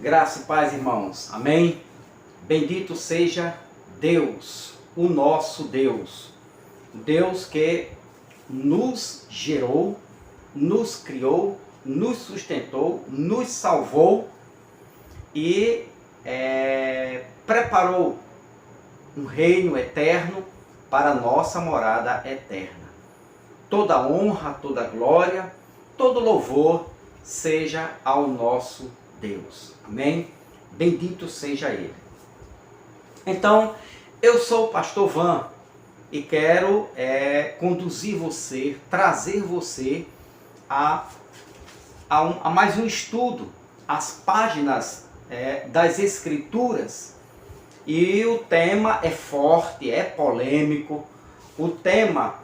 Graça e paz, irmãos. Amém? Bendito seja Deus, o nosso Deus. Deus que nos gerou, nos criou, nos sustentou, nos salvou e preparou um reino eterno para a nossa morada eterna. Toda honra, toda glória, todo louvor seja ao nosso Deus. Amém? Bendito seja Ele. Então, eu sou o pastor Van e quero conduzir você, trazer você a mais um estudo, as páginas das Escrituras. E o tema é forte, é polêmico. O tema,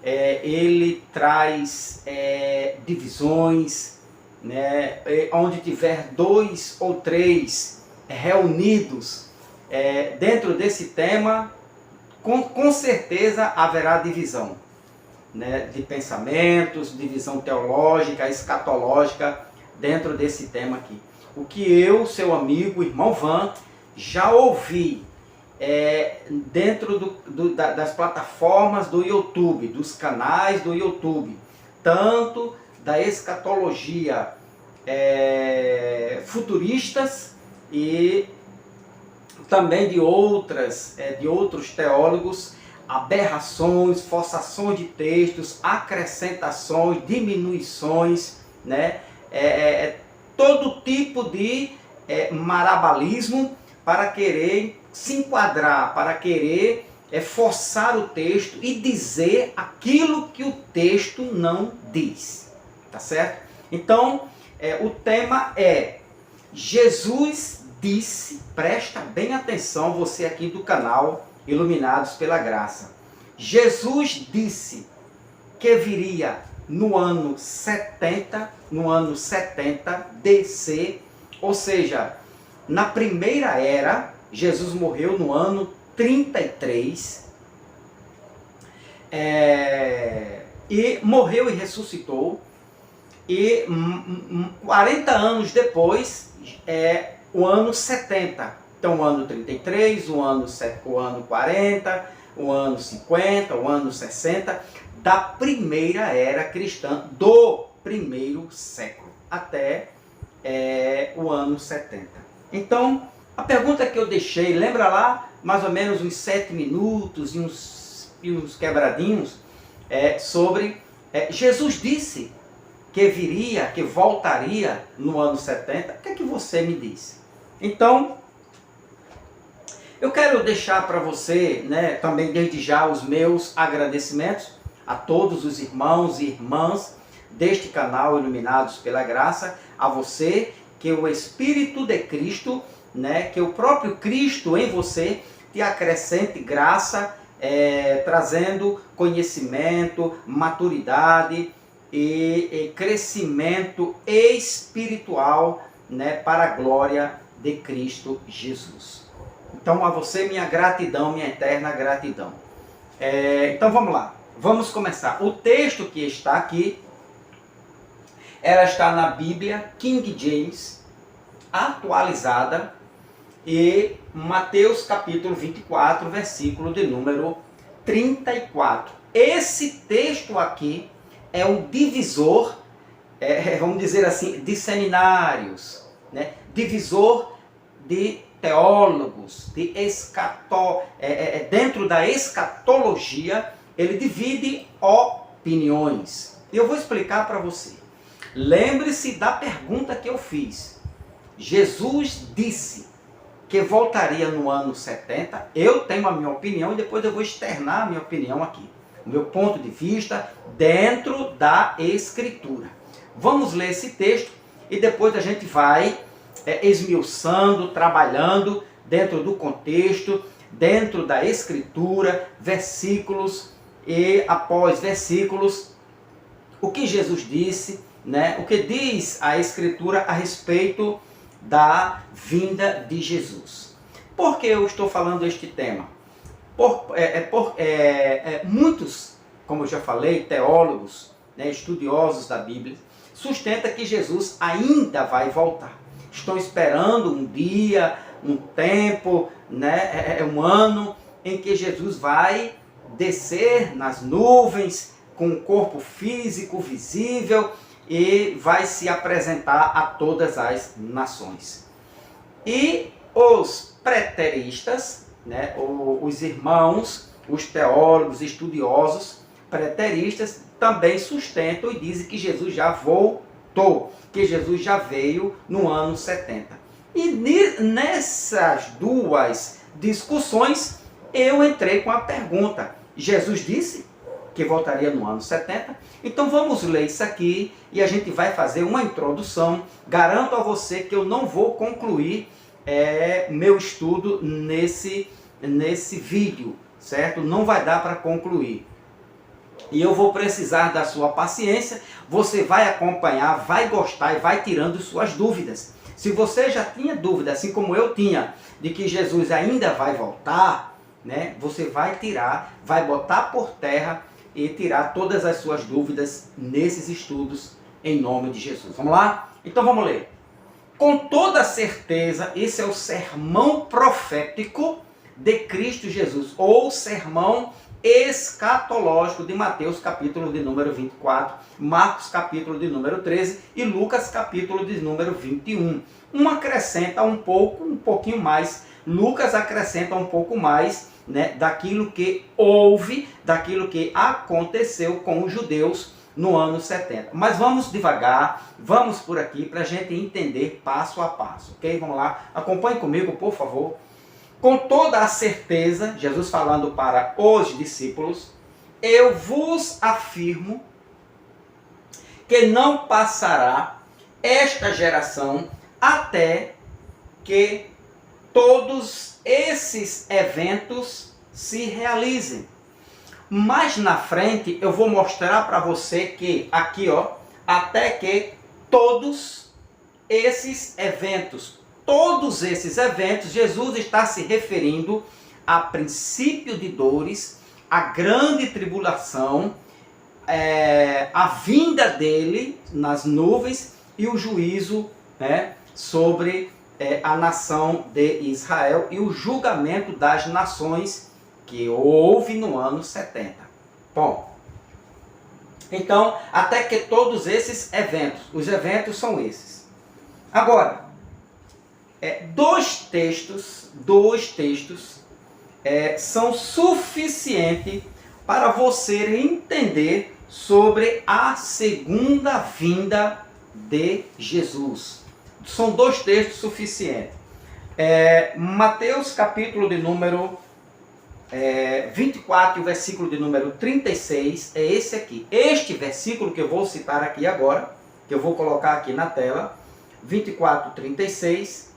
ele traz divisões, né? Onde tiver dois ou três reunidos dentro desse tema, com certeza haverá divisão, né? De pensamentos, divisão teológica, escatológica dentro desse tema aqui. O que eu, seu amigo, irmão Van, já ouvi dentro das plataformas do YouTube, dos canais do YouTube, tanto da escatologia futuristas e também de outros teólogos, aberrações, forçações de textos, acrescentações, diminuições, né? Todo tipo de marabalismo para querer se enquadrar, para querer forçar o texto e dizer aquilo que o texto não diz. Tá certo? Então, o tema é Jesus disse, presta bem atenção você aqui do canal Iluminados pela Graça. Jesus disse que viria no ano 70 DC, ou seja, na primeira era. Jesus morreu no ano 33 e morreu e ressuscitou. E 40 anos depois o ano 70. Então o ano 33, o ano 40, o ano 50, o ano 60 da primeira era cristã, do primeiro século, até o ano 70. Então, a pergunta que eu deixei, lembra lá, mais ou menos uns 7 minutos e uns quebradinhos, sobre Jesus disse que viria, que voltaria no ano 70, o que é que você me diz? Então, eu quero deixar para você, né, também desde já os meus agradecimentos a todos os irmãos e irmãs deste canal Iluminados pela Graça, a você, que o Espírito de Cristo, né, que o próprio Cristo em você te acrescente graça, trazendo conhecimento, maturidade e crescimento espiritual, né, para a glória de Cristo Jesus. Então a você minha gratidão, minha eterna gratidão. Então vamos lá, vamos começar. O texto que está aqui, ela está na Bíblia King James, atualizada, e Mateus capítulo 24, versículo de número 34. Esse texto aqui é um divisor, vamos dizer assim, de seminários, né? Divisor de teólogos, dentro da escatologia, ele divide opiniões. E eu vou explicar para você. Lembre-se da pergunta que eu fiz. Jesus disse que voltaria no ano 70. Eu tenho a minha opinião e depois eu vou externar a minha opinião aqui. O meu ponto de vista dentro da Escritura. Vamos ler esse texto e depois a gente vai esmiuçando, trabalhando dentro do contexto, dentro da Escritura, versículos e após versículos, o que Jesus disse, né? O que diz a Escritura a respeito da vinda de Jesus. Por que eu estou falando este tema? Muitos, como eu já falei, teólogos, né, estudiosos da Bíblia, sustentam que Jesus ainda vai voltar. estão esperando um dia, um tempo, né, um ano em que Jesus vai descer nas nuvens com o corpo físico visível e vai se apresentar a todas as nações. E os preteristas, né, os irmãos, os teólogos, estudiosos preteristas também sustentam e dizem que Jesus já voltou, que Jesus já veio no ano 70. E nessas duas discussões eu entrei com a pergunta: Jesus disse que voltaria no ano 70? Então vamos ler isso aqui e a gente vai fazer uma introdução. Garanto a você que eu não vou concluir meu estudo nesse vídeo, certo? Não vai dar para concluir. E eu vou precisar da sua paciência. Você vai acompanhar, vai gostar e vai tirando suas dúvidas. Se você já tinha dúvida, assim como eu tinha, de que Jesus ainda vai voltar, né? Você vai tirar, vai botar por terra e tirar todas as suas dúvidas nesses estudos em nome de Jesus. Vamos lá? Então vamos ler. Com toda certeza, esse é o sermão profético de Cristo Jesus, ou sermão escatológico de Mateus, capítulo de número 24, Marcos, capítulo de número 13 e Lucas, capítulo de número 21. Um acrescenta um pouquinho mais. Lucas acrescenta um pouco mais, né, daquilo que houve, daquilo que aconteceu com os judeus no ano 70. Mas vamos devagar, vamos por aqui para a gente entender passo a passo, ok? Vamos lá, acompanhe comigo, por favor. Com toda a certeza, Jesus falando para os discípulos, eu vos afirmo que não passará esta geração até que todos esses eventos se realizem. Mais na frente eu vou mostrar para você que aqui, ó, até que todos esses eventos, Jesus está se referindo a princípio de dores, a grande tribulação, a vinda dele nas nuvens e o juízo, né, sobre a nação de Israel e o julgamento das nações que houve no ano 70. Bom, então, até que todos esses eventos, os eventos são esses. Agora, dois textos são suficientes para você entender sobre a segunda vinda de Jesus. São dois textos suficientes. Mateus, capítulo de número 24, o versículo de número 36, é esse aqui. Este versículo que eu vou citar aqui agora, que eu vou colocar aqui na tela, 24, 36,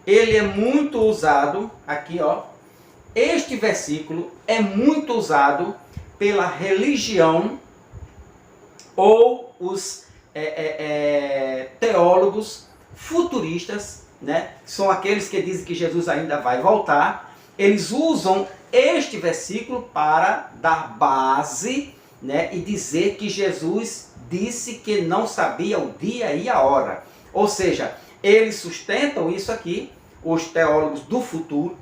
ele é muito usado, aqui ó, este versículo é muito usado pela religião ou os teólogos futuristas, né? São aqueles que dizem que Jesus ainda vai voltar. Eles usam este versículo para dar base, né, e dizer que Jesus disse que não sabia o dia e a hora. Ou seja, eles sustentam isso aqui, os teólogos do futuro,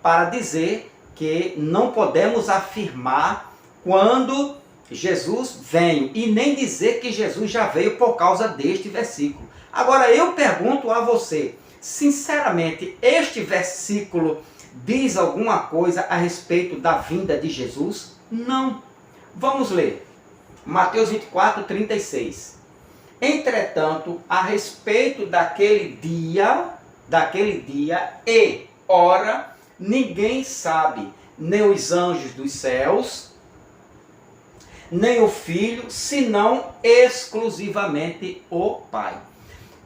para dizer que não podemos afirmar quando Jesus vem, e nem dizer que Jesus já veio por causa deste versículo. Agora eu pergunto a você, sinceramente, este versículo diz alguma coisa a respeito da vinda de Jesus? Não. Vamos ler. Mateus 24, 36. Entretanto, a respeito daquele dia e hora, ninguém sabe, nem os anjos dos céus, nem o Filho, senão exclusivamente o Pai.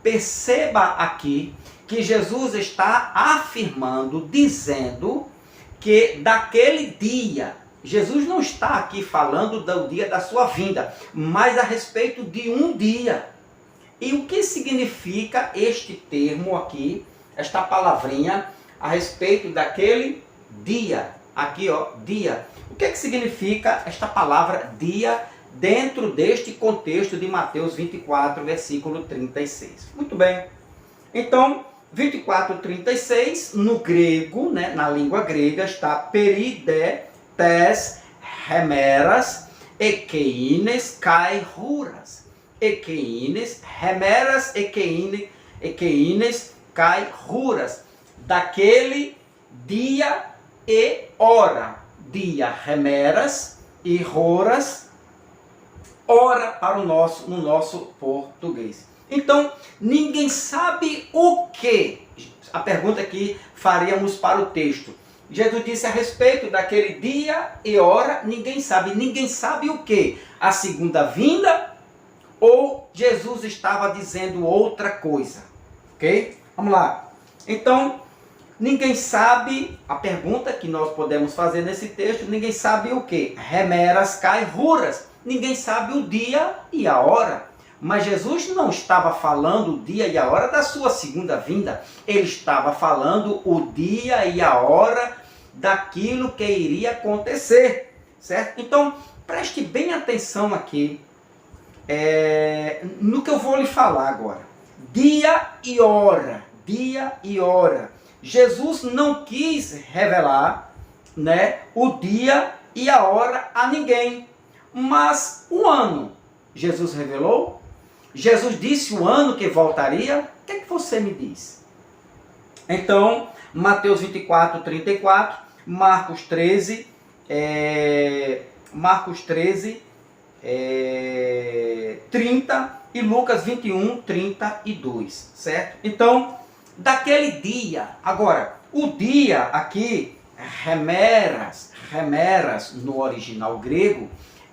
Perceba aqui que Jesus está afirmando, dizendo que daquele dia, Jesus não está aqui falando do dia da sua vinda, mas a respeito de um dia. E o que significa este termo aqui, esta palavrinha, a respeito daquele dia? Aqui, ó, dia. O que significa esta palavra dia dentro deste contexto de Mateus 24, versículo 36? Muito bem. Então, 24:36, no grego, né, na língua grega, está peride, tes, remeras, ekeines, kai, ruras. Ekeines, remeras, ekeines, kai, ruras. Daquele dia e hora. Dia, remeras, e horas, hora para no nosso português. Então, ninguém sabe o que. A pergunta que faríamos para o texto. Jesus disse a respeito daquele dia e hora, ninguém sabe. Ninguém sabe o que? A segunda vinda ou Jesus estava dizendo outra coisa? Ok? Vamos lá. Então, ninguém sabe, a pergunta que nós podemos fazer nesse texto, ninguém sabe o que? Remeras, cai, ruras. Ninguém sabe o dia e a hora. Mas Jesus não estava falando o dia e a hora da sua segunda vinda. Ele estava falando o dia e a hora daquilo que iria acontecer. Certo? Então, preste bem atenção aqui no que eu vou lhe falar agora. Dia e hora. Dia e hora. Jesus não quis revelar, né, o dia e a hora a ninguém. Mas o ano, Jesus revelou? Jesus disse o ano que voltaria? O que é que você me diz? Então, Mateus 24:34, Marcos 13, 30 e Lucas 21:32, certo? Então, daquele dia, agora, o dia aqui, remeras no original grego,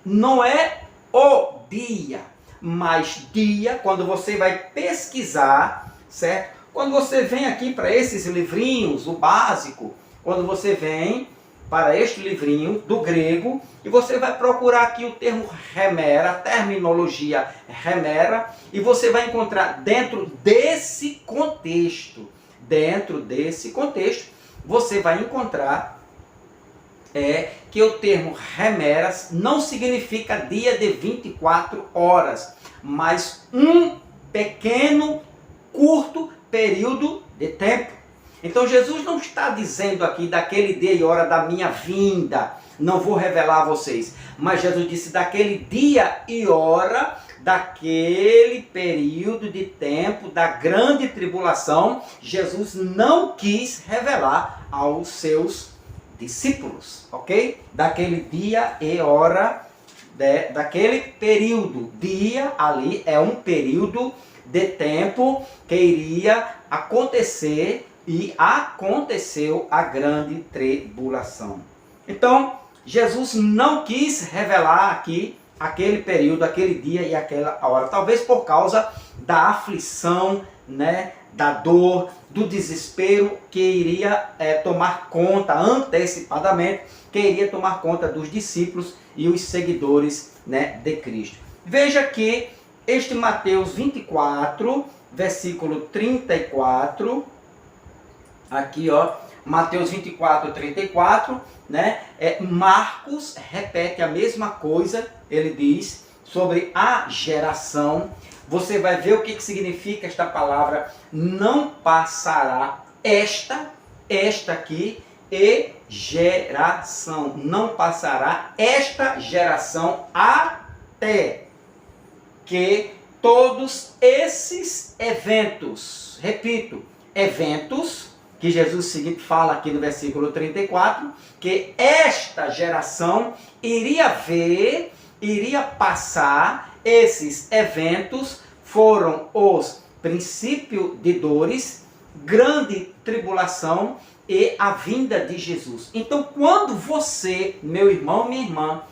não é o dia, mas dia, quando você vai pesquisar, certo? Quando você vem aqui para esses livrinhos, o básico, quando você vem para este livrinho do grego, e você vai procurar aqui o termo remera, a terminologia remera, e você vai encontrar dentro desse contexto, você vai encontrar que o termo remeras não significa dia de 24 horas, mas um pequeno, curto período de tempo. Então Jesus não está dizendo aqui daquele dia e hora da minha vinda, não vou revelar a vocês, mas Jesus disse daquele dia e hora, daquele período de tempo, da grande tribulação, Jesus não quis revelar aos seus discípulos, ok? Daquele dia e hora, daquele período. Dia ali é um período de tempo que iria acontecer, e aconteceu a grande tribulação. Então, Jesus não quis revelar aqui aquele período, aquele dia e aquela hora, talvez por causa da aflição, né, da dor, do desespero que iria tomar conta antecipadamente, que iria tomar conta dos discípulos e os seguidores, né, de Cristo. Veja que este Mateus 24, versículo 34, aqui ó, Mateus 24:34, né? Marcos repete a mesma coisa, ele diz sobre a geração. Você vai ver o que significa esta palavra, não passará esta aqui, e geração. Não passará esta geração até que todos esses eventos, repito, eventos, que Jesus fala aqui no versículo 34, que esta geração iria ver, iria passar. Esses eventos foram os princípios de dores, grande tribulação e a vinda de Jesus. Então, quando você, meu irmão, minha irmã,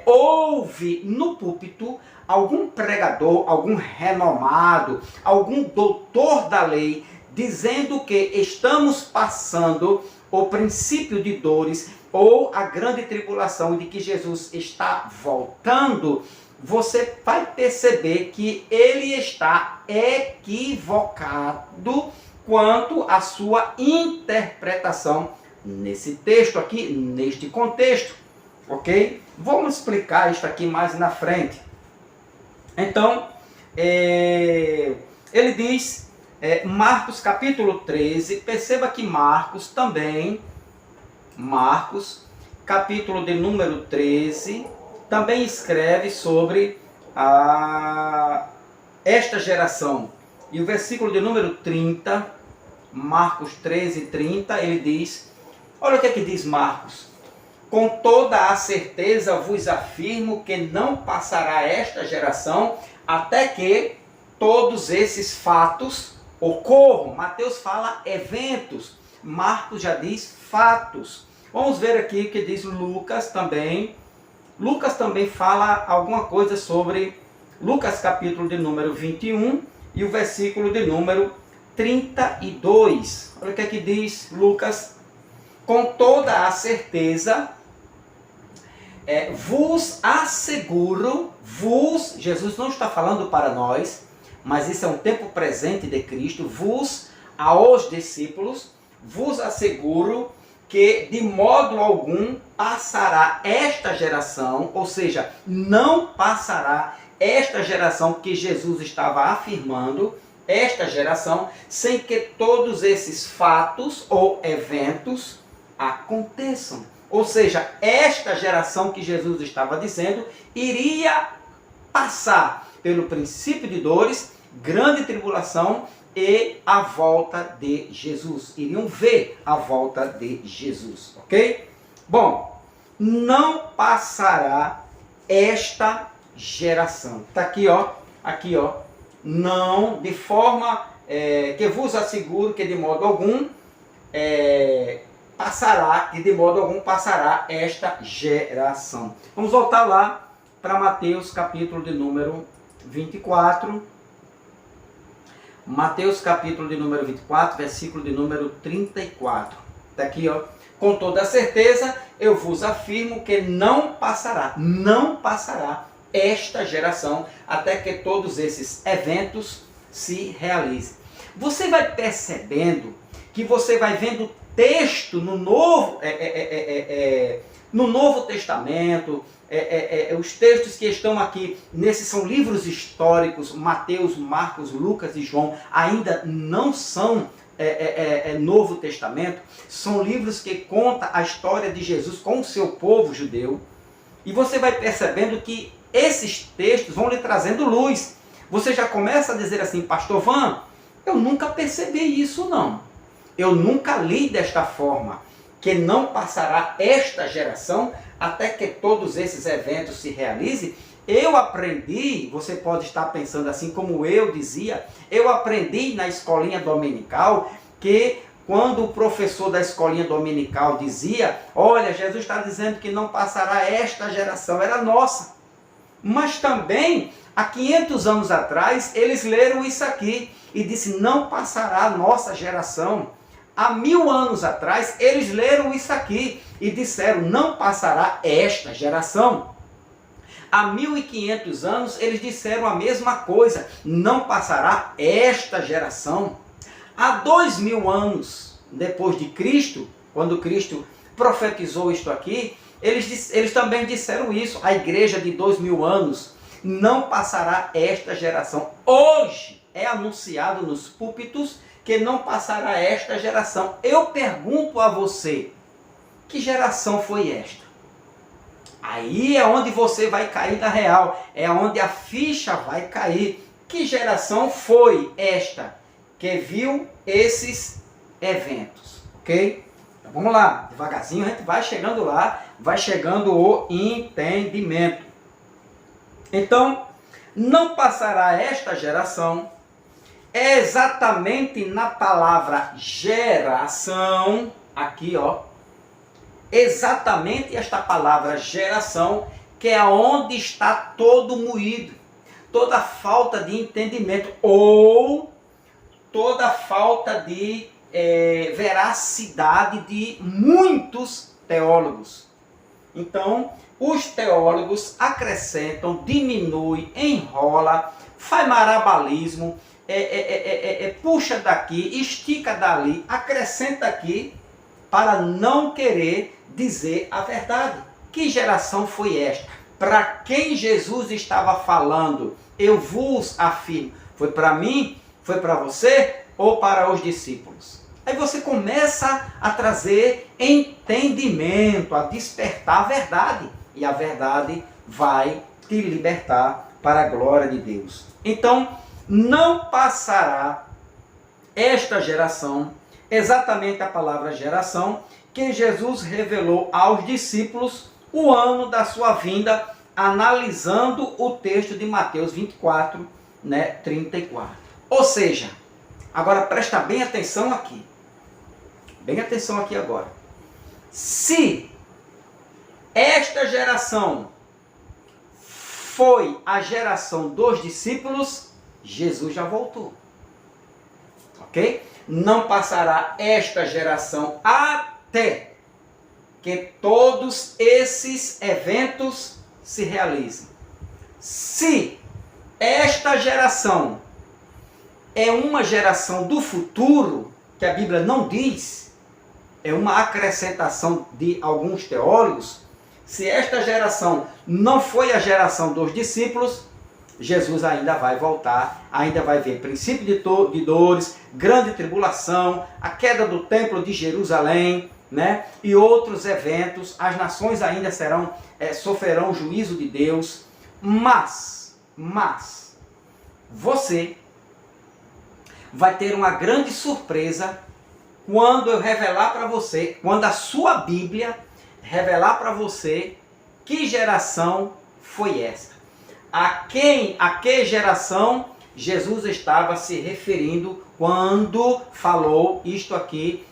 ouve no púlpito algum pregador, algum renomado, algum doutor da lei, dizendo que estamos passando o princípio de dores ou a grande tribulação, de que Jesus está voltando, você vai perceber que ele está equivocado quanto à sua interpretação nesse texto aqui, neste contexto, ok? Vamos explicar isso aqui mais na frente. Então, ele diz Marcos capítulo 13, perceba que Marcos, capítulo de número 13, também escreve sobre esta geração. E o versículo de número 30, Marcos 13, 30, ele diz, olha o que é que diz Marcos: com toda a certeza vos afirmo que não passará esta geração até que todos esses fatos ocorram. Mateus fala eventos, Marcos já diz fatos. Vamos ver aqui o que diz Lucas também. Lucas também fala alguma coisa sobre Lucas capítulo de número 21 e o versículo de número 32. Olha o que é que diz Lucas: com toda a certeza vos asseguro, Jesus não está falando para nós, mas isso é um tempo presente de Cristo, aos discípulos, vos asseguro que de modo algum passará esta geração, ou seja, não passará esta geração que Jesus estava afirmando, esta geração, sem que todos esses fatos ou eventos aconteçam. Ou seja, esta geração que Jesus estava dizendo iria passar pelo princípio de dores, grande tribulação e a volta de Jesus. Iriam ver a volta de Jesus, ok? Bom, não passará esta geração. Está aqui, ó. Não, de forma que vos asseguro que de modo algum passará esta geração. Vamos voltar lá para Mateus capítulo de número 24. Mateus capítulo de número 24, versículo de número 34. Está aqui, ó. Com toda certeza eu vos afirmo que não passará esta geração até que todos esses eventos se realizem. Você vai percebendo que você vai vendo texto no Novo Testamento, os textos que estão aqui, nesses são livros históricos, Mateus, Marcos, Lucas e João, ainda não são Novo Testamento, são livros que contam a história de Jesus com o seu povo judeu, e você vai percebendo que esses textos vão lhe trazendo luz. Você já começa a dizer assim: pastor Van, eu nunca percebi isso não, eu nunca li desta forma, que não passará esta geração até que todos esses eventos se realizem. Eu aprendi, você pode estar pensando assim como eu dizia, eu aprendi na escolinha dominical que quando o professor da escolinha dominical dizia: olha, Jesus está dizendo que não passará esta geração, era nossa. Mas também, há 500 anos atrás, eles leram isso aqui e disse: não passará a nossa geração. Há 1000 anos atrás, eles leram isso aqui e disseram: não passará esta geração. Há 1500 anos, eles disseram a mesma coisa: não passará esta geração. Há 2000 anos depois de Cristo, quando Cristo profetizou isto aqui, eles também disseram isso. A igreja de 2000 anos: não passará esta geração. Hoje é anunciado nos púlpitos que não passará esta geração. Eu pergunto a você: que geração foi esta? Aí é onde você vai cair na real, é onde a ficha vai cair. Que geração foi esta que viu esses eventos? Ok? Então vamos lá, devagarzinho a gente vai chegando lá, vai chegando o entendimento. Então, não passará esta geração. É exatamente na palavra geração, aqui ó, exatamente esta palavra geração, que é onde está todo moído, toda falta de entendimento, ou toda falta de veracidade de muitos teólogos. Então, os teólogos acrescentam, diminuem, enrola, faz marabalismo, puxa daqui, estica dali, acrescenta aqui, para não querer dizer a verdade. Que geração foi esta? Para quem Jesus estava falando? Eu vos afirmo. Foi para mim? Foi para você? ou para os discípulos? Aí você começa a trazer entendimento, a despertar a verdade. E a verdade vai te libertar para a glória de Deus. Então, não passará esta geração, exatamente a palavra geração, que Jesus revelou aos discípulos o ano da sua vinda, analisando o texto de Mateus 24, 34. Ou seja, agora presta bem atenção aqui. Bem atenção aqui agora. Se esta geração foi a geração dos discípulos, Jesus já voltou. Ok? Não passará esta geração até que todos esses eventos se realizem. Se esta geração é uma geração do futuro, que a Bíblia não diz, é uma acrescentação de alguns teólogos, se esta geração não foi a geração dos discípulos, Jesus ainda vai voltar, ainda vai ver princípio de dores, grande tribulação, a queda do templo de Jerusalém, e outros eventos. As nações ainda sofrerão o juízo de Deus, mas você vai ter uma grande surpresa quando eu revelar para você, quando a sua Bíblia revelar para você que geração foi essa. A que geração Jesus estava se referindo quando falou isto aqui,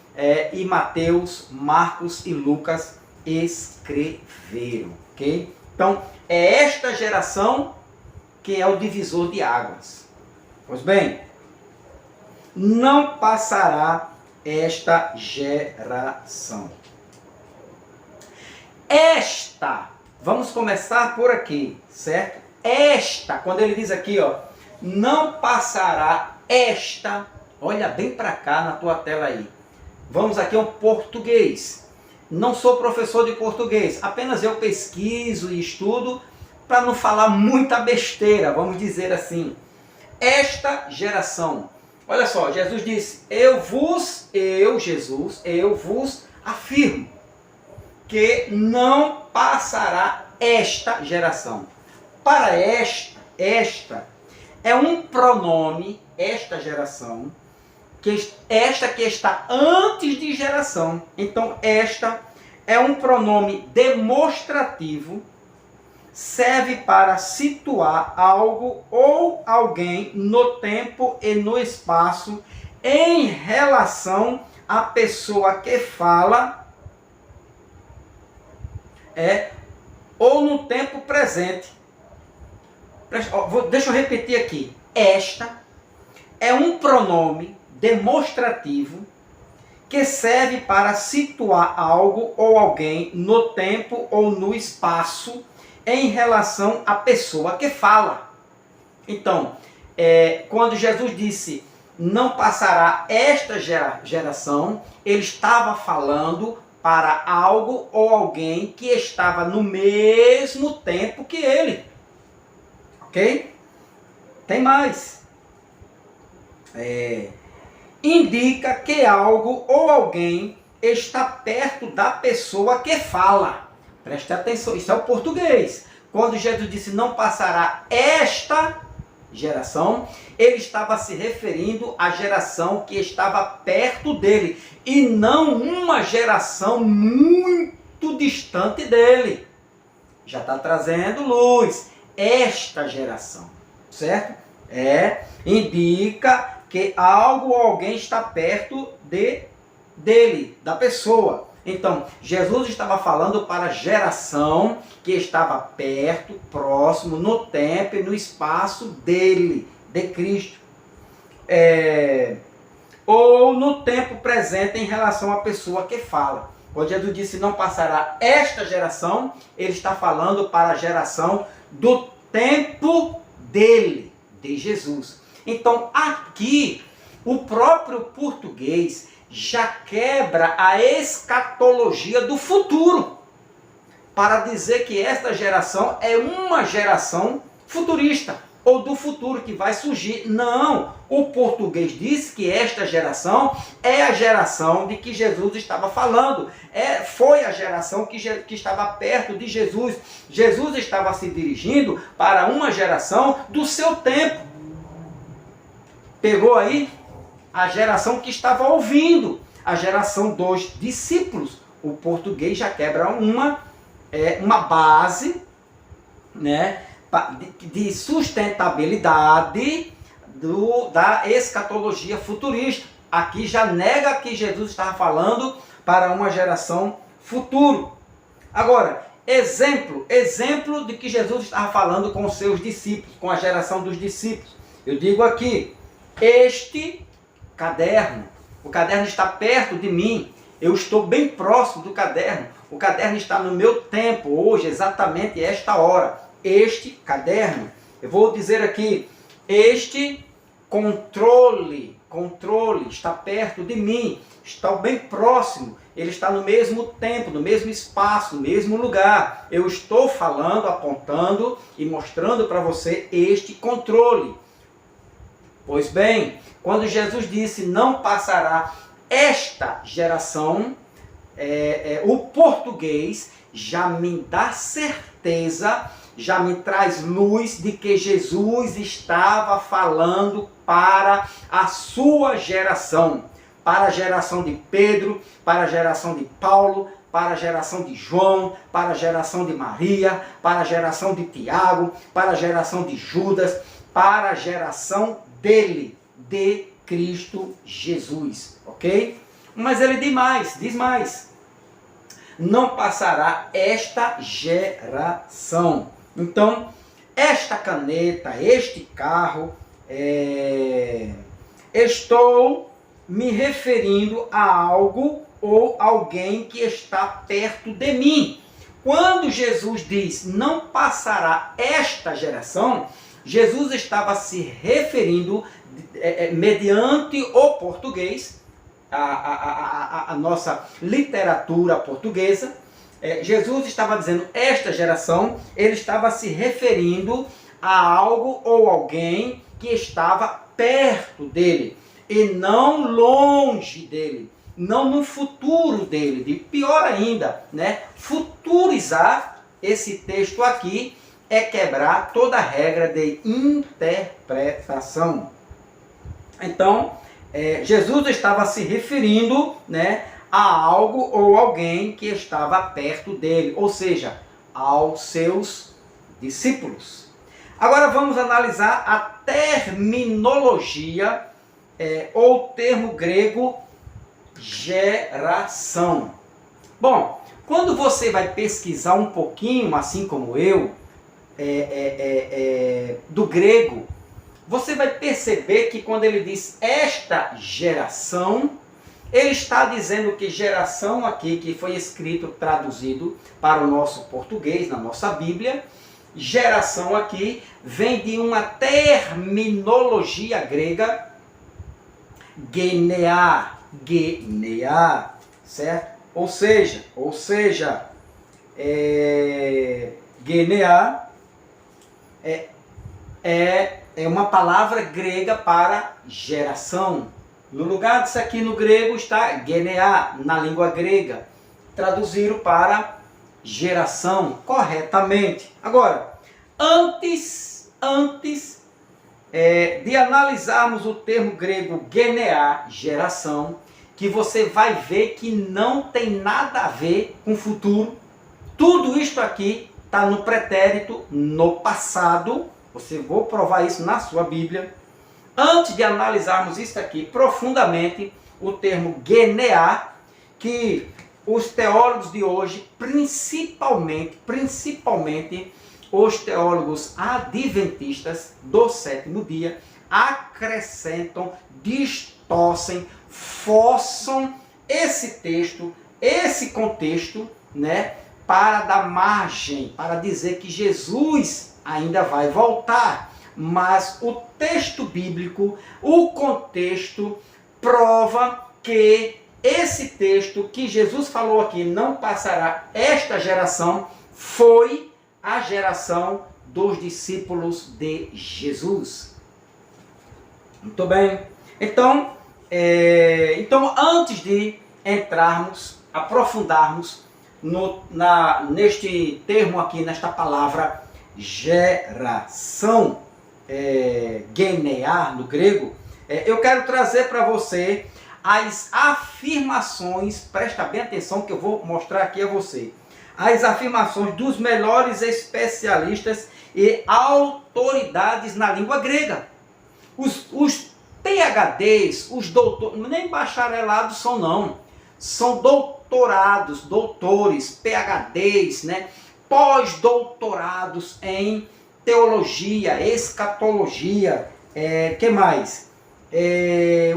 e Mateus, Marcos e Lucas escreveram, ok? Então, é esta geração que é o divisor de águas. Pois bem, não passará esta geração. Esta, vamos começar por aqui, certo? Esta, quando ele diz aqui, ó, não passará esta, olha bem para cá na tua tela aí. Vamos aqui ao português. Não sou professor de português, apenas eu pesquiso e estudo para não falar muita besteira, vamos dizer assim. Esta geração. Olha só, Jesus disse, eu vos afirmo que não passará esta geração. Para esta é um pronome, esta geração, esta que está antes de geração. Então, esta é um pronome demonstrativo, serve para situar algo ou alguém no tempo e no espaço em relação à pessoa que fala, ou no tempo presente. Deixa eu repetir aqui. Esta é um pronome demonstrativo que serve para situar algo ou alguém no tempo ou no espaço em relação à pessoa que fala. Então, quando Jesus disse, não passará esta geração, ele estava falando para algo ou alguém que estava no mesmo tempo que ele. Ok? Tem mais. Indica que algo ou alguém está perto da pessoa que fala. Preste atenção, isso é o português. Quando Jesus disse não passará esta geração, ele estava se referindo à geração que estava perto dele e não uma geração muito distante dele. Já está trazendo luz. Esta geração, certo? Indica que algo ou alguém está perto dele, da pessoa. Então, Jesus estava falando para a geração que estava perto, próximo, no tempo e no espaço dele, de Cristo. Ou no tempo presente em relação à pessoa que fala. Quando Jesus disse não passará esta geração, ele está falando para a geração do tempo dele, de Jesus. Então, aqui, o próprio português já quebra a escatologia do futuro, para dizer que esta geração é uma geração futurista. ou do futuro que vai surgir. Não, o português diz que esta geração é a geração de que Jesus estava falando. Foi a geração que estava perto de Jesus. Jesus estava se dirigindo para uma geração do seu tempo. Pegou aí? A geração que estava ouvindo, a geração dos discípulos. O português já quebra uma base, né, de sustentabilidade da escatologia futurista. Aqui já nega que Jesus estava falando para uma geração futura. Agora, exemplo de que Jesus estava falando com os seus discípulos, com a geração dos discípulos. Eu digo aqui, este caderno, o caderno está perto de mim, eu estou bem próximo do caderno, o caderno está no meu tempo, hoje, exatamente esta hora. Este caderno, eu vou dizer aqui, este controle está perto de mim, está bem próximo, ele está no mesmo tempo, no mesmo espaço, no mesmo lugar. Eu estou falando, apontando e mostrando para você este controle. Pois bem, quando Jesus disse, não passará esta geração, o português já me dá certeza, já me traz luz de que Jesus estava falando para a sua geração, para a geração de Pedro, para a geração de Paulo, para a geração de João, para a geração de Maria, para a geração de Tiago, para a geração de Judas, para a geração dele, de Cristo Jesus, ok? Mas ele diz mais, não passará esta geração. Então, esta caneta, este carro, estou me referindo a algo ou alguém que está perto de mim. Quando Jesus diz, não passará esta geração, Jesus estava se referindo, mediante o português, a nossa literatura portuguesa, Jesus estava dizendo esta geração, ele estava se referindo a algo ou alguém que estava perto dele, e não longe dele, não no futuro dele. E pior ainda, né? Futurizar esse texto aqui é quebrar toda a regra de interpretação. Então, Jesus estava se referindo, né, a algo ou alguém que estava perto dele, ou seja, aos seus discípulos. Agora vamos analisar a terminologia ou termo grego geração. Bom, quando você vai pesquisar um pouquinho, assim como eu, do grego, você vai perceber que quando ele diz esta geração, ele está dizendo que geração aqui, que foi escrito, traduzido para o nosso português, na nossa Bíblia, geração aqui vem de uma terminologia grega, genear, certo? Ou seja, genear é uma palavra grega para geração. No lugar disso aqui no grego está genear, na língua grega. Traduziram para geração, corretamente. Agora, antes de analisarmos o termo grego genear, geração, que você vai ver que não tem nada a ver com futuro. Tudo isto aqui está no pretérito, no passado. Vou provar isso na sua Bíblia. Antes de analisarmos isso aqui profundamente, o termo genear, que os teólogos de hoje, principalmente os teólogos adventistas do sétimo dia, acrescentam, distorcem, forçam esse texto, esse contexto, né, para dar margem, para dizer que Jesus ainda vai voltar. Mas o texto bíblico, o contexto, prova que esse texto que Jesus falou aqui, não passará esta geração, foi a geração dos discípulos de Jesus. Muito bem. Então, antes de entrarmos, aprofundarmos neste termo aqui, nesta palavra geração, genear no grego, eu quero trazer para você as afirmações, presta bem atenção que eu vou mostrar aqui a você, as afirmações dos melhores especialistas e autoridades na língua grega. Os PhDs, os doutores, nem bacharelados são não, são doutores, PhDs, né? Pós-doutorados em teologia, escatologia, que mais?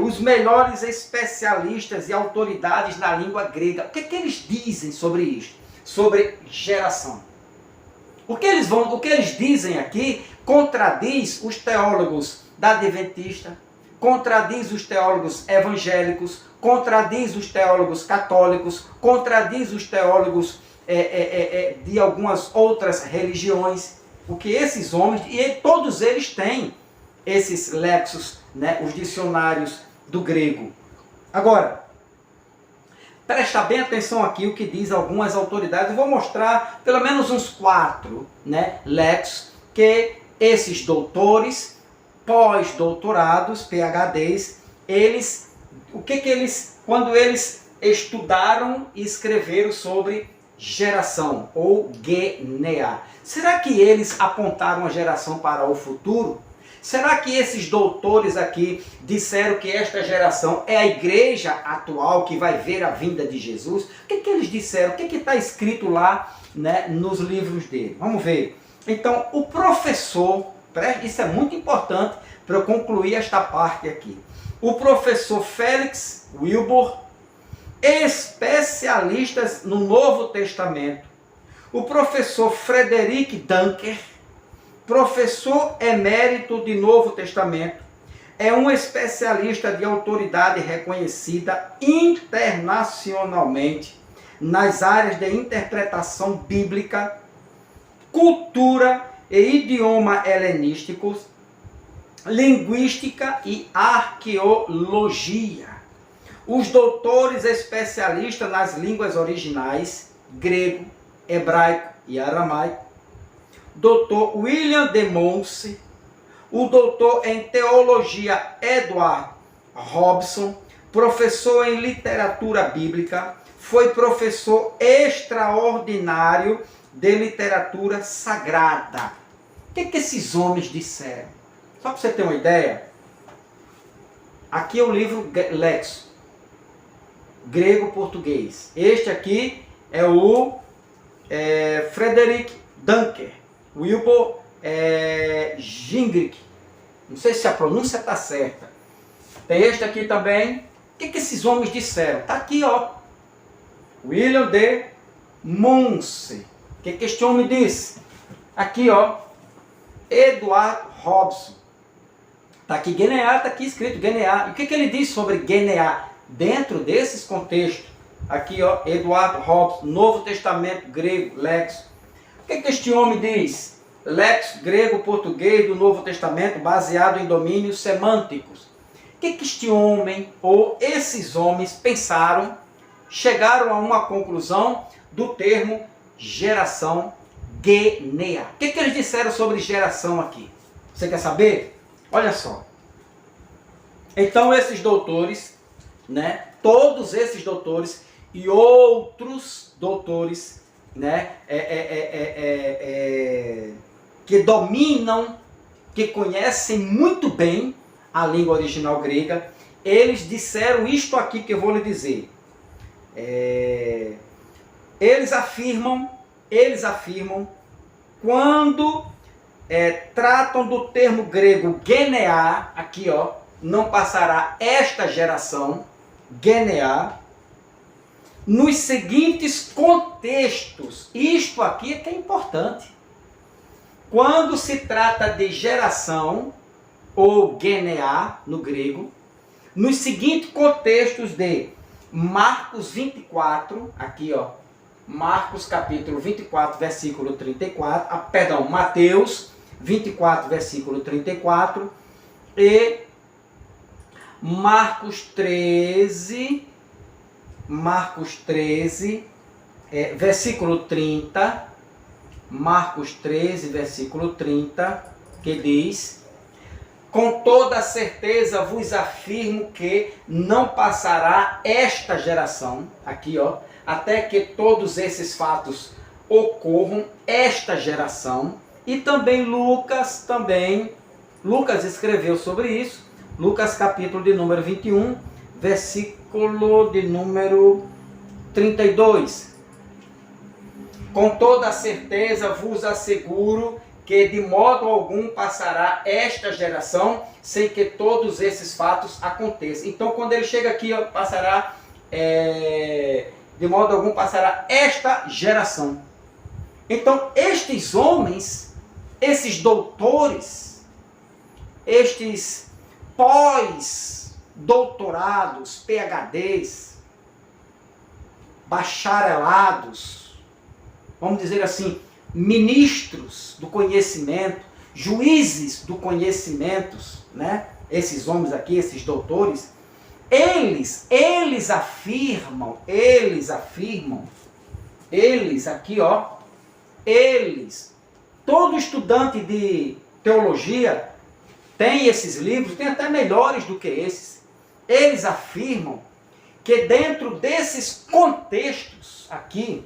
Os melhores especialistas e autoridades na língua grega. O que eles dizem sobre isso? Sobre geração. O que eles dizem aqui contradiz os teólogos da Adventista, contradiz os teólogos evangélicos, contradiz os teólogos católicos, contradiz os teólogos de algumas outras religiões, porque esses homens, e todos eles têm esses léxicos, né, os dicionários do grego. Agora, presta bem atenção aqui o que diz algumas autoridades. Eu vou mostrar pelo menos uns 4, né, léxicos que esses doutores, pós-doutorados, PhDs, quando eles estudaram e escreveram sobre geração ou genear. Será que eles apontaram a geração para o futuro? Será que esses doutores aqui disseram que esta geração é a igreja atual que vai ver a vinda de Jesus? O que eles disseram? O que está escrito lá, né, nos livros dele? Vamos ver. Então, o professor, isso é muito importante para eu concluir esta parte aqui. O professor Félix Wilbur, especialistas no Novo Testamento. O professor Frederick Dunker, professor emérito de Novo Testamento, é um especialista de autoridade reconhecida internacionalmente nas áreas de interpretação bíblica, cultura e idioma helenísticos, linguística e arqueologia. Os doutores especialistas nas línguas originais, grego, hebraico e aramaico, Dr. William de Monse, o doutor em teologia Edward Robson, professor em literatura bíblica, foi professor extraordinário de literatura sagrada. O que esses homens disseram? Só para você ter uma ideia, aqui é o livro Léxico, grego-português. Este aqui é o Frederick Dunker, Wilbur Gingrich. Não sei se a pronúncia está certa. Tem este aqui também. O que esses homens disseram? Está aqui, ó. William de Monse. O que este homem disse? Aqui, ó. Edward Robson. Está aqui Genear, está aqui escrito Genear. E o que ele diz sobre Genear? Dentro desses contextos. Aqui, ó, Edward Robson, Novo Testamento grego, léxico. O que este homem diz? Léxico grego-português do Novo Testamento baseado em domínios semânticos. O que este homem ou esses homens pensaram, chegaram a uma conclusão do termo geração genear? O que eles disseram sobre geração aqui? Você quer saber? Olha só. Então esses doutores, né, todos esses doutores e outros doutores, né, que dominam, que conhecem muito bem a língua original grega, eles disseram isto aqui que eu vou lhe dizer. Eles afirmam, quando tratam do termo grego genear, aqui ó, não passará esta geração, genear, nos seguintes contextos. Isto aqui é que é importante. Quando se trata de geração, ou genear, no grego, nos seguintes contextos de Marcos 24, aqui ó, Marcos capítulo 24, versículo 34, Mateus 24, versículo 34 e Marcos 13, versículo 30, Marcos 13, versículo 30, que diz: com toda certeza vos afirmo que não passará esta geração, aqui ó, até que todos esses fatos ocorram, esta geração. E também Lucas escreveu sobre isso, Lucas capítulo de número 21, versículo de número 32. Com toda certeza vos asseguro que de modo algum passará esta geração sem que todos esses fatos aconteçam. Então, quando ele chega aqui, ó, de modo algum passará esta geração. Então, estes homens, esses doutores, estes pós-doutorados, PhDs, bacharelados, vamos dizer assim, ministros do conhecimento, juízes do conhecimento, né? Esses homens aqui, esses doutores, eles afirmam, todo estudante de teologia tem esses livros, tem até melhores do que esses. Eles afirmam que dentro desses contextos aqui,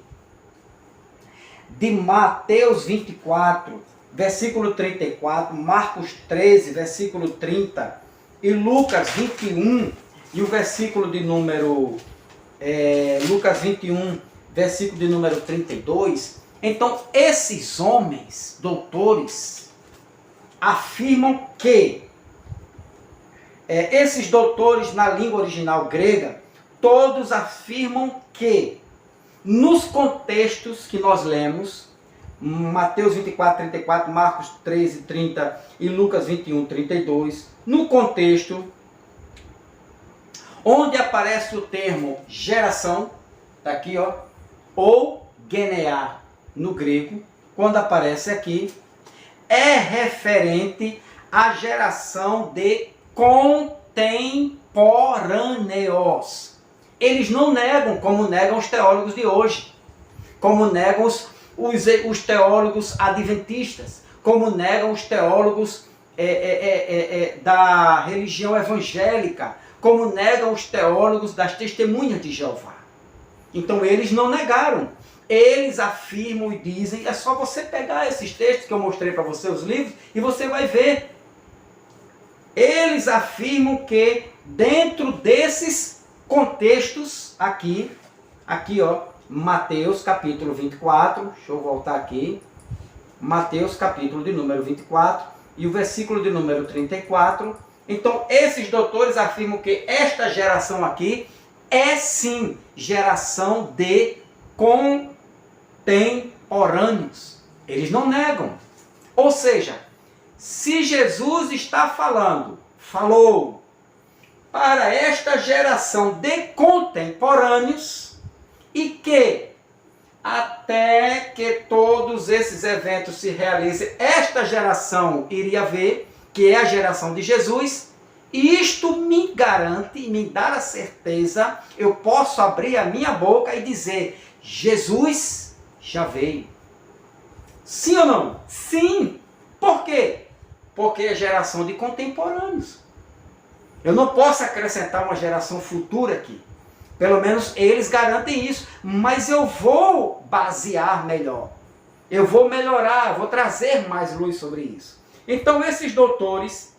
de Mateus 24, versículo 34, Marcos 13, versículo 30, e Lucas 21, e o versículo de número, Lucas 21, versículo de número 32, então esses homens, doutores, afirmam que, esses doutores na língua original grega, todos afirmam que, nos contextos que nós lemos, Mateus 24, 34, Marcos 13, 30 e Lucas 21, 32, no contexto onde aparece o termo geração, está aqui, ó, ou genear no grego, quando aparece aqui, é referente à geração de contemporâneos. Eles não negam, como negam os teólogos de hoje, como negam os teólogos adventistas, como negam os teólogos da religião evangélica, como negam os teólogos das testemunhas de Jeová. Então eles não negaram, eles afirmam e dizem, é só você pegar esses textos que eu mostrei para você, os livros, e você vai ver. Eles afirmam que dentro desses contextos aqui ó, Mateus capítulo 24, deixa eu voltar aqui, Mateus capítulo de número 24 e o versículo de número 34, então esses doutores afirmam que esta geração aqui é sim geração de contemporâneos, eles não negam, ou seja, se Jesus está falou para esta geração de contemporâneos e que até que todos esses eventos se realizem, esta geração iria ver, que é a geração de Jesus, e isto me garante, me dá a certeza, eu posso abrir a minha boca e dizer, Jesus já veio. Sim ou não? Sim. Por quê? Porque é geração de contemporâneos. Eu não posso acrescentar uma geração futura aqui. Pelo menos eles garantem isso. Mas eu vou basear melhor. Eu vou melhorar, vou trazer mais luz sobre isso. Então esses doutores,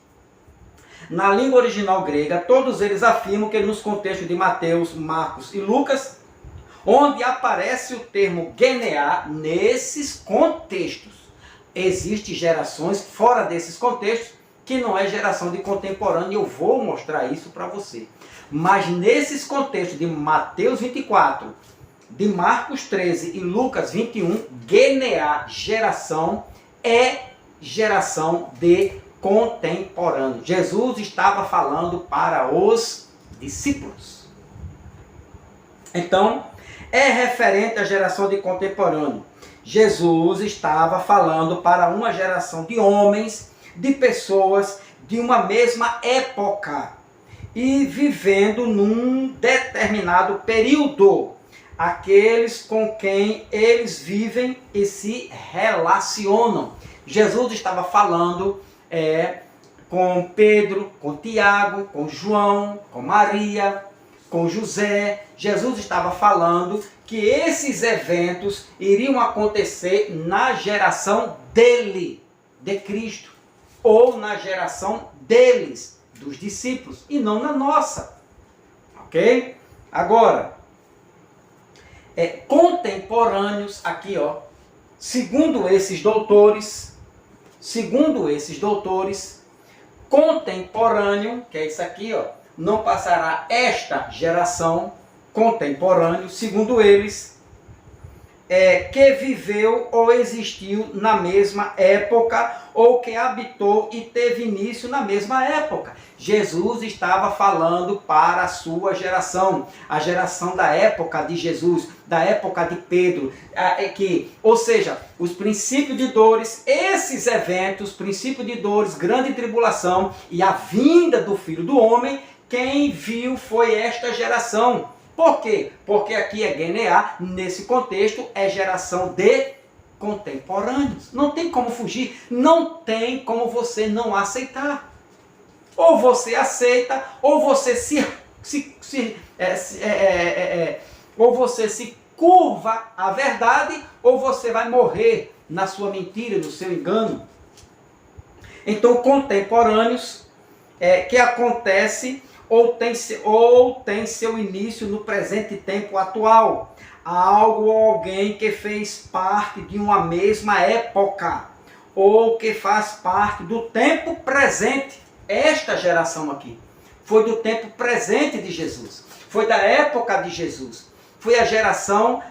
na língua original grega, todos eles afirmam que nos contextos de Mateus, Marcos e Lucas, onde aparece o termo genear, nesses contextos, existem gerações fora desses contextos, que não é geração de contemporâneo, e eu vou mostrar isso para você. Mas nesses contextos de Mateus 24, de Marcos 13 e Lucas 21, genear, geração, é geração de contemporâneo. Jesus estava falando para os discípulos. Então, É referente à geração de contemporâneo. Jesus estava falando para uma geração de homens, de pessoas de uma mesma época e vivendo num determinado período. Aqueles com quem eles vivem e se relacionam. Jesus estava falando com Pedro, com Tiago, com João, com Maria, com José. Jesus estava falando que esses eventos iriam acontecer na geração dele, de Cristo, ou na geração deles, dos discípulos, e não na nossa. Ok? Agora, contemporâneos, aqui ó, segundo esses doutores, contemporâneo, que é isso aqui ó, não passará esta geração, contemporâneo, segundo eles, que viveu ou existiu na mesma época, ou que habitou e teve início na mesma época. Jesus estava falando para a sua geração, a geração da época de Jesus, da época de Pedro, ou seja, os princípios de dores, esses eventos, princípio de dores, grande tribulação e a vinda do Filho do Homem, quem viu foi esta geração. Por quê? Porque aqui é Geneá, nesse contexto é geração de contemporâneos. Não tem como fugir, não tem como você não aceitar. Ou você aceita, ou você ou você se curva à verdade, ou você vai morrer na sua mentira, no seu engano. Então, contemporâneos que acontece ou tem seu início no presente tempo atual. Algo ou alguém que fez parte de uma mesma época, ou que faz parte do tempo presente. Esta geração aqui foi do tempo presente de Jesus, foi da época de Jesus, foi a geração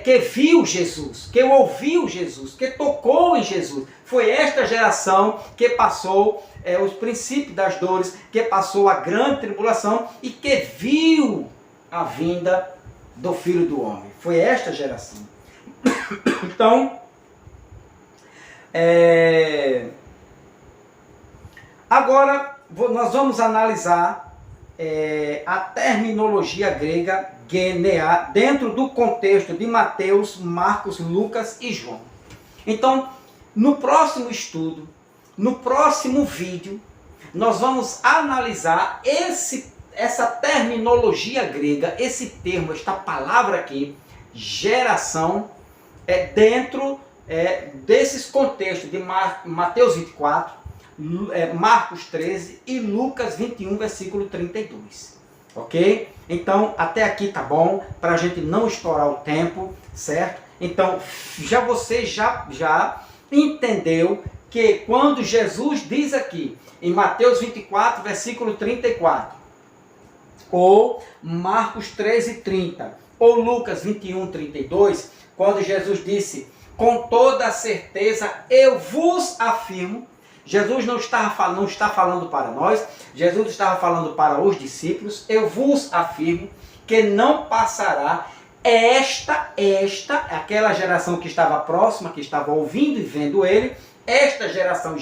que viu Jesus, que ouviu Jesus, que tocou em Jesus. Foi esta geração que passou os princípios das dores, que passou a grande tribulação e que viu a vinda do Filho do Homem. Foi esta geração. Então, agora nós vamos analisar a terminologia grega Geneá dentro do contexto de Mateus, Marcos, Lucas e João. Então, no próximo estudo, no próximo vídeo, nós vamos analisar essa terminologia grega, esse termo, esta palavra aqui, geração, dentro desses contextos de Mateus 24, Marcos 13 e Lucas 21, versículo 32. Ok? Então, até aqui tá bom, para a gente não estourar o tempo, certo? Então, você já entendeu que quando Jesus diz aqui, em Mateus 24, versículo 34, ou Marcos 13, 30, ou Lucas 21, 32, quando Jesus disse, com toda a certeza eu vos afirmo, Jesus não está falando para nós, Jesus estava falando para os discípulos, eu vos afirmo que não passará aquela geração que estava próxima, que estava ouvindo e vendo ele, esta geração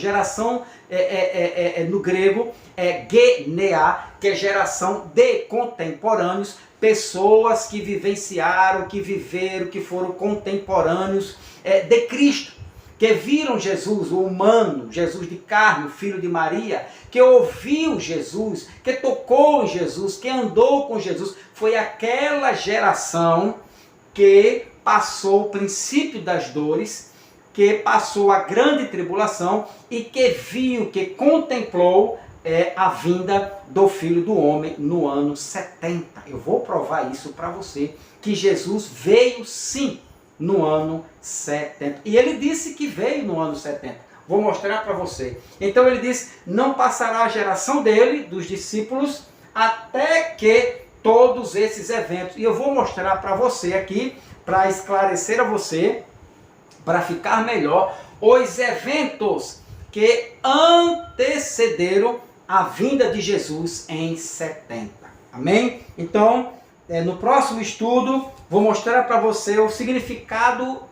no grego é Geneá, que é geração de contemporâneos, pessoas que vivenciaram, que viveram, que foram contemporâneos de Cristo, que viram Jesus, o humano, Jesus de carne, o filho de Maria, que ouviu Jesus, que tocou em Jesus, que andou com Jesus. Foi aquela geração que passou o princípio das dores, que passou a grande tribulação e que viu, que contemplou a vinda do Filho do Homem no ano 70. Eu vou provar isso para você, que Jesus veio sim no ano 70. E ele disse que veio no ano 70. Vou mostrar para você. Então ele disse, não passará a geração dele, dos discípulos, até que todos esses eventos. E eu vou mostrar para você aqui, para esclarecer a você, para ficar melhor, os eventos que antecederam a vinda de Jesus em 70. Amém? Então, no próximo estudo, vou mostrar para você o significado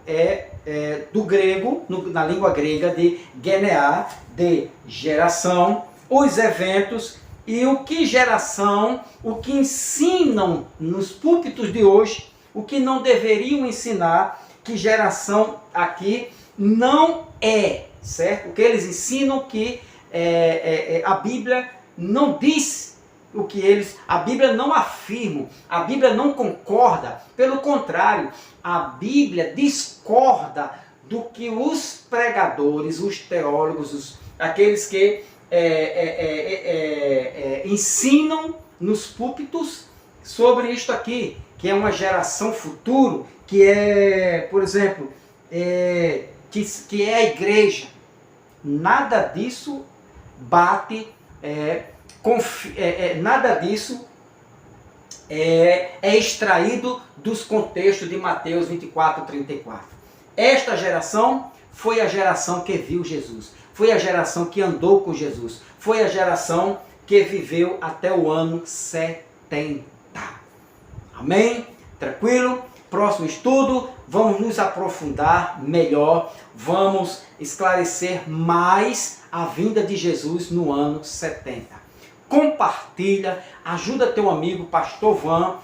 do grego, na língua grega, de geneá, de geração, os eventos e o que geração, o que ensinam nos púlpitos de hoje, o que não deveriam ensinar, que geração aqui não é, certo? O que eles ensinam que a Bíblia não diz o que a Bíblia não afirma, a Bíblia não concorda, pelo contrário, a Bíblia discorda do que os pregadores, os teólogos, aqueles que ensinam nos púlpitos sobre isto aqui, que é uma geração futuro, que é, por exemplo, que é a igreja. Nada disso bate, nada disso é extraído dos contextos de Mateus 24, 34. Esta geração foi a geração que viu Jesus, foi a geração que andou com Jesus, foi a geração que viveu até o ano 70. Amém? Tranquilo? Próximo estudo, vamos nos aprofundar melhor, vamos esclarecer mais a vinda de Jesus no ano 70. Compartilha, ajuda teu amigo, Pastor Van,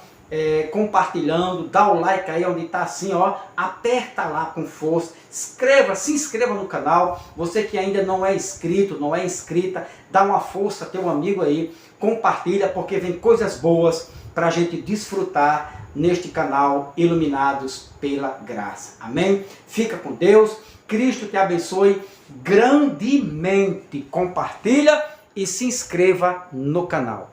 compartilhando, dá o like aí onde está assim, ó, aperta lá com força, se inscreva no canal, você que ainda não é inscrito, não é inscrita, dá uma força teu amigo aí, compartilha, porque vem coisas boas para a gente desfrutar neste canal, iluminados pela graça. Amém? Fica com Deus, Cristo te abençoe grandemente, compartilha e se inscreva no canal.